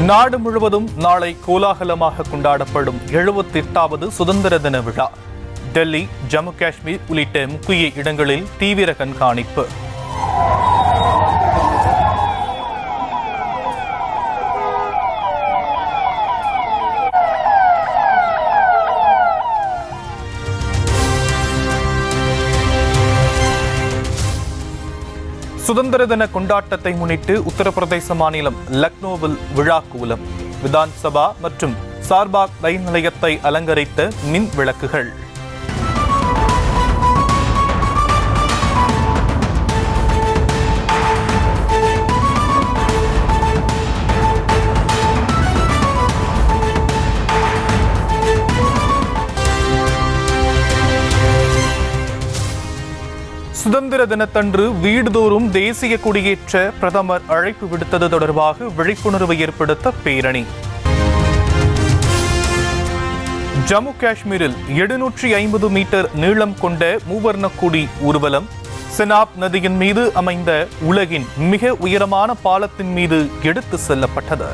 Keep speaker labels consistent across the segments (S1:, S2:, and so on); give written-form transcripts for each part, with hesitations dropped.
S1: நாடு முழுவதும் நாளை கோலாகலமாக கொண்டாடப்படும் 78வது சுதந்திர தின விழா. டெல்லி, ஜம்மு காஷ்மீர் உள்ளிட்ட முக்கிய இடங்களில் தீவிர கண்காணிப்பு. சுதந்திர தின கொண்டாட்டத்தை முன்னிட்டு உத்தரப்பிரதேச மாநிலம் லக்னோவில் விழா கோலம். விதான்சபா மற்றும் சார்பாக் ரயில் நிலையத்தை அலங்கரித்த மின் விளக்குகள். சுதந்திர தினத்தன்று வீடுதோறும் தேசிய கொடியேற்ற பிரதமர் அழைப்பு விடுத்தது தொடர்பாக விழிப்புணர்வு ஏற்படுத்த பேரணி. ஜம்மு காஷ்மீரில் 750 மீட்டர் நீளம் கொண்ட மூவர்ண கொடி ஊர்வலம் செனாப் நதியின் மீது அமைந்த உலகின் மிக உயரமான பாலத்தின் மீது எடுத்து செல்லப்பட்டது.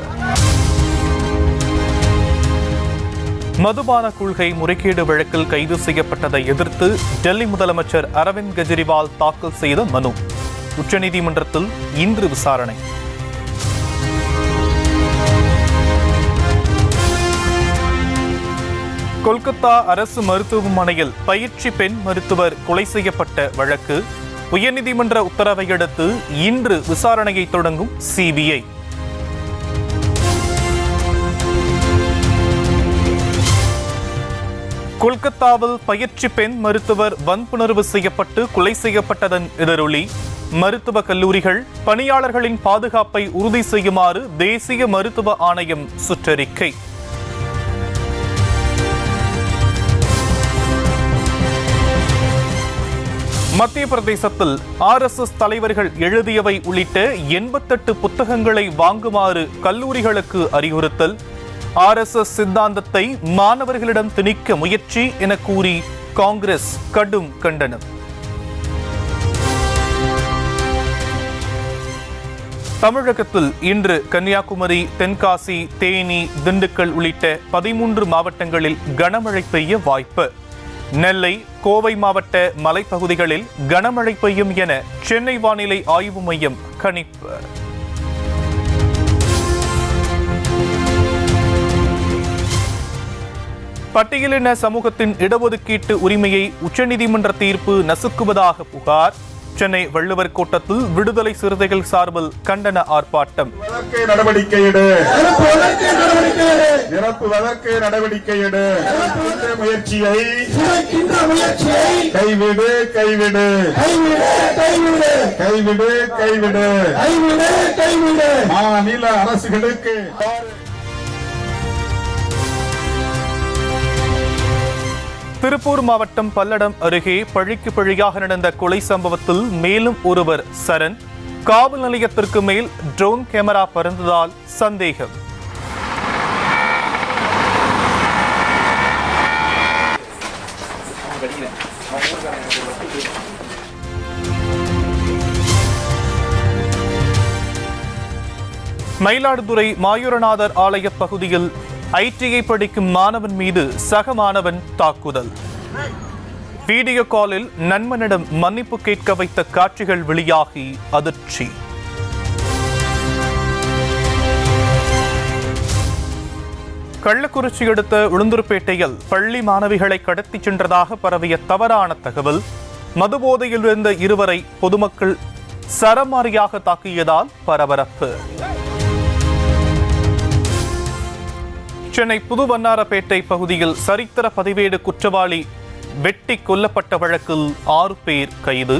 S1: மதுபான கொள்கை முறைகேடு வழக்கில் கைது செய்யப்பட்டதை எதிர்த்து டெல்லி முதலமைச்சர் அரவிந்த் கெஜ்ரிவால் தாக்கல் செய்த மனு உச்சநீதிமன்றத்தில் இன்று விசாரணை. கொல்கத்தா அரசு மருத்துவமனையில் பயிற்சி பெண் மருத்துவர் கொலை செய்யப்பட்ட வழக்கு உயர்நீதிமன்ற உத்தரவை அடுத்து இன்று விசாரணையை தொடங்கும் சிபிஐ. கொல்கத்தாவில் பயிற்சி பெண் மருத்துவர் வன்புணர்வு செய்யப்பட்டு கொலை செய்யப்பட்டதன் எதிரொலி மருத்துவ கல்லூரிகள் பணியாளர்களின் பாதுகாப்பை உறுதி செய்யுமாறு தேசிய மருத்துவ ஆணையம் சுற்றறிக்கை. மத்திய பிரதேசத்தில் RSS தலைவர்கள் எழுதியவை உள்ளிட்ட 88 புத்தகங்களை வாங்குமாறு கல்லூரிகளுக்கு அறிவுறுத்தல். RSS சித்தாந்தத்தை மாணவர்களிடம் திணிக்க முயற்சி என கூறி காங்கிரஸ் கடும் கண்டனம். தமிழகத்தில் இன்று கன்னியாகுமரி, தென்காசி, தேனி, திண்டுக்கல் உள்ளிட்ட 13 மாவட்டங்களில் கனமழை பெய்ய வாய்ப்பு. நெல்லை, கோவை மாவட்ட மலைப்பகுதிகளில் கனமழை பெய்யும் என சென்னை வானிலை ஆய்வு மையம் கணிப்பு. பட்டியலின சமூகத்தின் இடஒதுக்கீட்டு உரிமையை உச்சநீதிமன்ற தீர்ப்பு நசுக்குவதாக புகார். சென்னை வள்ளுவர் கோட்டத்தில் விடுதலை சிறுத்தைகள் சார்பில் கண்டன ஆர்ப்பாட்டம்.
S2: முயற்சியை கைவிடு கைவிடு கைவிடு கைவிடு மாநில அரசுகளுக்கு.
S1: திருப்பூர் மாவட்டம் பல்லடம் அருகே பழிக்கு பழியாக நடந்த கொலை சம்பவத்தில் மேலும் ஒருவர் சரண். காவல் நிலையத்திற்கு மேல் ட்ரோன் கேமரா பறந்ததால் சந்தேகம். மயிலாடுதுறை மாயூரநாதர் ஆலய பகுதியில் ITI படிக்கும் மாணவன் மீது சக மாணவன் தாக்குதல். வீடியோ காலில் நண்பனிடம் மன்னிப்பு கேட்க வைத்த காட்சிகள் வெளியாகி அதிர்ச்சி. கள்ளக்குறிச்சி அடுத்த உளுந்தூர்பேட்டையில் பள்ளி மாணவிகளை கடத்திச் சென்றதாக பரவிய தவறான தகவல். மதுபோதையில் இருந்த இருவரை பொதுமக்கள் சரமாரியாக தாக்கியதால் பரபரப்பு. சென்னை புதுவண்ணாரப்பேட்டை பகுதியில் சரித்திர பதிவேடு குற்றவாளி வெட்டி கொல்லப்பட்ட வழக்கில் 6 பேர் கைது.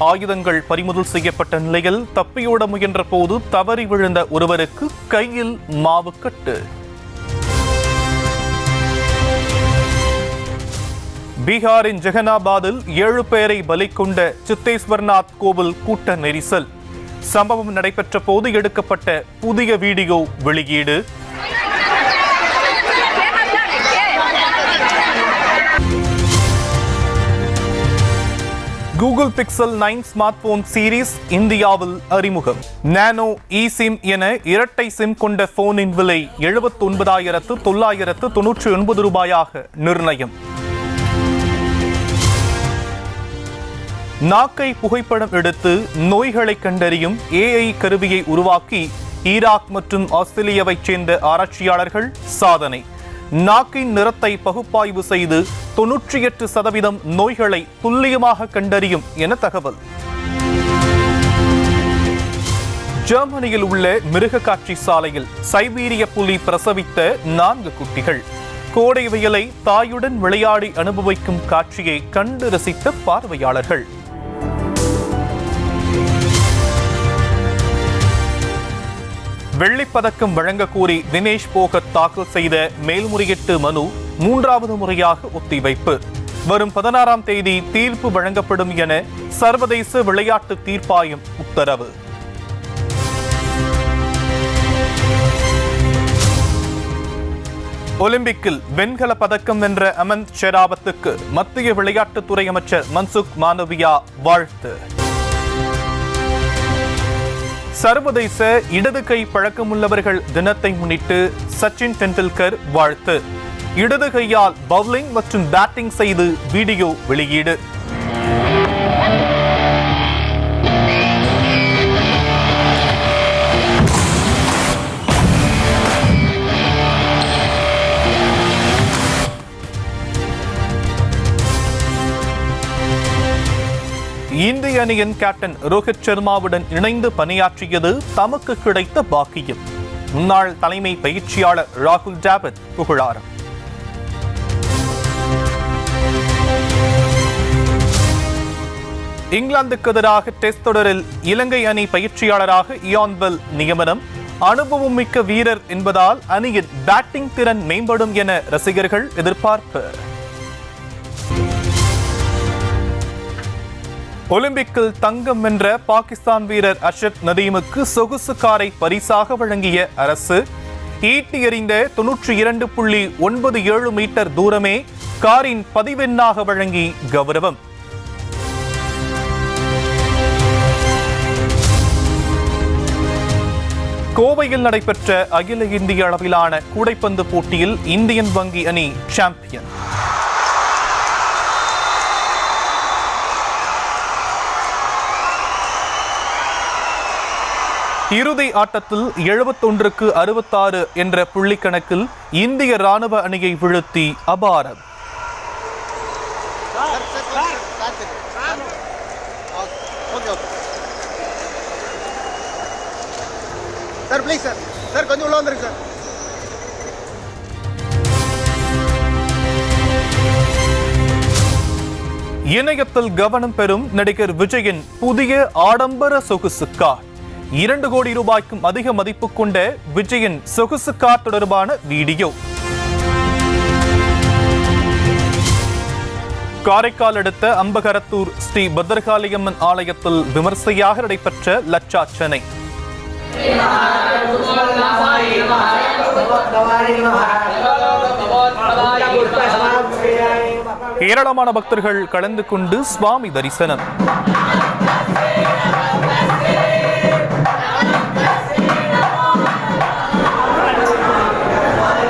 S1: ஆயுதங்கள் பறிமுதல் செய்யப்பட்ட நிலையில் தப்பியோட முயன்ற போது தவறி விழுந்த ஒருவருக்கு கையில் மாவுக்கட்டு. பீகாரின் ஜெகனாபாத்தில் 7 பேரை பலி கொண்ட சித்தேஸ்வர்நாத் கோவில் கூட்ட நெரிசல். சம்பவம் நடைபெற்ற போது எடுக்கப்பட்ட புதிய வீடியோ வெளியீடு. Google pixel 9 smart phone series இந்தியாவில் அறிமுகம். நானோ இ-சிம் என இரட்டை சிம் கொண்ட போனின் விலை 79,999 ரூபாயாக நிர்ணயம். நாக்கை புகைப்படம் எடுத்து நோய்களை கண்டறியும் AI கருவியை உருவாக்கி ஈராக் மற்றும் ஆஸ்திரேலியாவைச் சேர்ந்த ஆராய்ச்சியாளர்கள் சாதனை. நாக்கின் நிறத்தை பகுப்பாய்வு செய்து 98% நோய்களை துல்லியமாக கண்டறியும் என தகவல். ஜெர்மனியில் உள்ள மிருக காட்சி சாலையில் சைபீரிய புலி பிரசவித்த 4 குட்டிகள். கோடை வெயிலை தாயுடன் விளையாடி அனுபவிக்கும் காட்சியை கண்டு ரசித்த பார்வையாளர்கள். வெள்ளிப்பதக்கம் வழங்க கோரி தினேஷ் போகத் தாக்கல் செய்த மேல்முறையீட்டு மனு 3வது முறையாக ஒத்திவைப்பு. வரும் 16ஆம் தேதி தீர்ப்பு வழங்கப்படும் என சர்வதேச விளையாட்டு தீர்ப்பாயம் உத்தரவு. ஒலிம்பிக்கில் வெண்கல பதக்கம் வென்ற அமந்த் ஷெராவத்துக்கு மத்திய விளையாட்டுத்துறை அமைச்சர் மன்சுக் மாண்டவியா வாழ்த்து. சர்வதேச இடது கை பழக்கமுள்ளவர்கள் தினத்தை முன்னிட்டு சச்சின் டெண்டுல்கர் வாழ்த்து. இடது கையால் பவுலிங் மற்றும் பேட்டிங் செய்து வீடியோ வெளியீடு. இந்திய அணியின் கேப்டன் ரோஹித் சர்மாவுடன் இணைந்து பணியாற்றியது தமக்கு கிடைத்த பாக்கியம். முன்னாள் தலைமை பயிற்சியாளர் ராகுல் டிராவிட் புகழாரம். இங்கிலாந்துக்கு எதிராக டெஸ்ட் தொடரில் இலங்கை அணி பயிற்சியாளராக இயான் பெல் நியமனம். அனுபவம் மிக்க வீரர் என்பதால் அணியின் பேட்டிங் திறன் மேம்படும் என ரசிகர்கள் எதிர்பார்ப்பு. ஒலிம்பிக்கில் தங்கம் வென்ற பாகிஸ்தான் வீரர் அர்ஷத் நதீமுக்கு சொகுசு காரை பரிசாக வழங்கிய அரசு. ஈட்டி எறிந்த 92.97 மீட்டர் தூரமே காரின் பதிவெண்ணாக வழங்கி கௌரவம். கோவையில் நடைபெற்ற அகில இந்திய அளவிலான கூடைப்பந்து போட்டியில் இந்தியன் வங்கி அணி சாம்பியன். இறுதி ஆட்டத்தில் 71-66 என்ற புள்ளிக்கணக்கில் இந்திய ராணுவ அணியை வீழ்த்தி அபாரம். இணையத்தில் கவனம் பெறும் நடிகர் விஜயின் புதிய ஆடம்பர சொகுசு கார். 2 கோடி ரூபாய்க்கும் அதிக மதிப்பு கொண்ட விஜயின் சொகுசு கார் தொடர்பான வீடியோ. காரைக்கால் அடுத்த அம்பகரத்தூர் ஸ்ரீ பத்ரகாளியம்மன் ஆலயத்தில் விமர்சையாக நடைபெற்ற லட்சார்ச்சனை. ஏராளமான பக்தர்கள் கலந்து கொண்டு சுவாமி தரிசனம்.